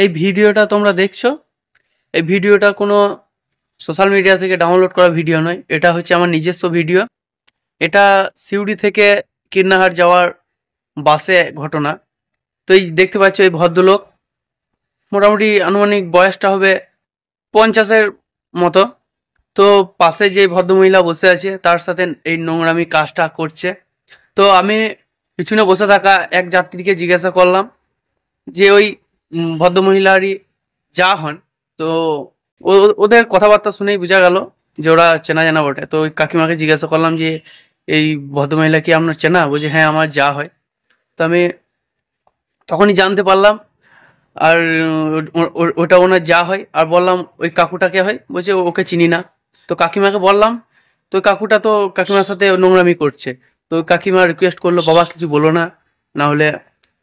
এই ভিডিওটা তোমরা দেখছো, এই ভিডিওটা কোনো সোশ্যাল মিডিয়া থেকে ডাউনলোড করা ভিডিও নয়, এটা হচ্ছে আমার নিজস্ব ভিডিও। এটা সিউড়ি থেকে কীর্ণাহাট যাওয়ার বাসে ঘটনা। তো এই দেখতে পাচ্ছ এই ভদ্রলোক, মোটামুটি আনুমানিক বয়সটা হবে 50-এর মতো। তো পাশে যে ভদ্রমহিলা বসে আছে তার সাথে এই নোংরামি কাজটা করছে। তো আমি পিছনে বসে থাকা এক যাত্রীকে জিজ্ঞাসা করলাম যে ওই ভদ্রমহিলারই যা হন। তো ওদের কথাবার্তা শুনেই বোঝা গেল যে ওরা চেনা জানা বটে। তো ওই কাকিমাকে জিজ্ঞাসা করলাম যে এই ভদ্রমহিলা কি আপনার চেনা? বলছে হ্যাঁ আমার যা হয়। তো আমি তখনই জানতে পারলাম আর ওটা ওনার যা হয়। আর বললাম ওই কাকুটাকে হয়? বলছে ওকে চিনি না। তো কাকিমাকে বললাম, তো কাকুটা তো কাকিমার সাথে নোংরামি করছে। তো কাকিমা রিকোয়েস্ট করলো বাবা কিছু বলো না, না হলে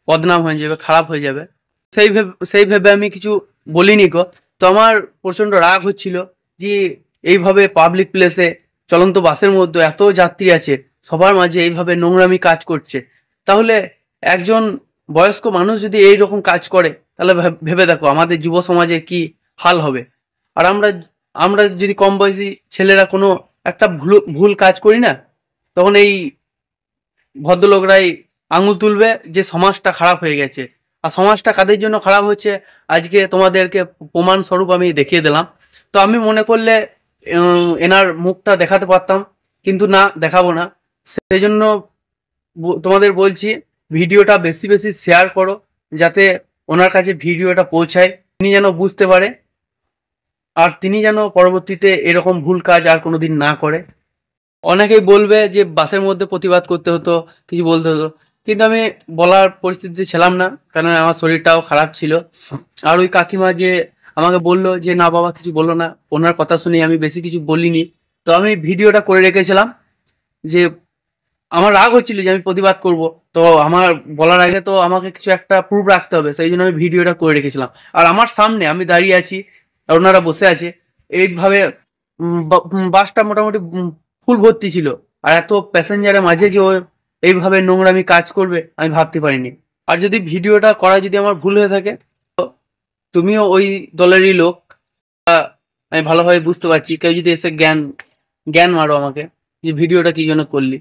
বদনাম হয়ে যাবে, খারাপ হয়ে যাবে। সেই ভেবে আমি কিছু বলিনি গো। তো আমার প্রচণ্ড রাগ হচ্ছিল যে এইভাবে পাবলিক প্লেসে চলন্ত বাসের মধ্যে এত যাত্রী আছে, সবার মাঝে এইভাবে নোংরামি কাজ করছে। তাহলে একজন বয়স্ক মানুষ যদি এই রকম কাজ করে তাহলে ভেবে দেখো আমাদের যুব সমাজে কি হাল হবে। আর আমরা আমরা যদি কম বয়সী ছেলেরা কোনো একটা ভুল কাজ করি না, তখন এই ভদ্রলোকরাই আঙুল তুলবে যে সমাজটা খারাপ হয়ে গেছে। আর সমাজটা কাদের জন্য খারাপ হচ্ছে আজকে তোমাদেরকে প্রমাণ স্বরূপ আমি দেখিয়ে দিলাম। তো আমি মনে করলে এনার মুখটা দেখাতে পারতাম, কিন্তু না, দেখাবো না। সেই জন্য তোমাদের বলছি ভিডিওটা বেশি বেশি শেয়ার করো, যাতে ওনার কাছে ভিডিওটা পৌঁছায়, তিনি যেন বুঝতে পারে আর তিনি যেন পরবর্তীতে এরকম ভুল কাজ আর কোনোদিন না করে। অনেকেই বলবে যে বাসের মধ্যে প্রতিবাদ করতে হতো, কিছু বলতে হতো, কিন্তু আমি বলার পরিস্থিতিতে ছিলাম না, কারণ আমার শরীরটাও খারাপ ছিল। আর ওই কাকিমা যে আমাকে বললো যে না বাবা কিছু বললো না, ওনার কথা শুনে আমি বেশি কিছু বলিনি। তো আমি ভিডিওটা করে রেখেছিলাম যে আমার রাগ হচ্ছিল যে আমি প্রতিবাদ করব। তো আমার বলার আগে তো আমাকে কিছু একটা প্রুফ রাখতে হবে, সেই জন্য আমি ভিডিওটা করে রেখেছিলাম। আর আমার সামনে আমি দাঁড়িয়ে আছি আর ওনারা বসে আছে এইভাবে। বাসটা মোটামুটি ফুল ভর্তি ছিল। আর এত প্যাসেঞ্জারের মাঝে যে ও এইভাবে নোংরামি কাজ করবে আমি ভাবতে পারিনি। আর যদি ভিডিওটা করা যদি আমার ভুল হয়ে থাকে, তুমিও ওই দলেরই লোক, আমি ভালোভাবে বুঝতে পারছি। কেউ যদি এসে জ্ঞান জ্ঞান মারো আমাকে যে ভিডিওটা কি জন্য করলি।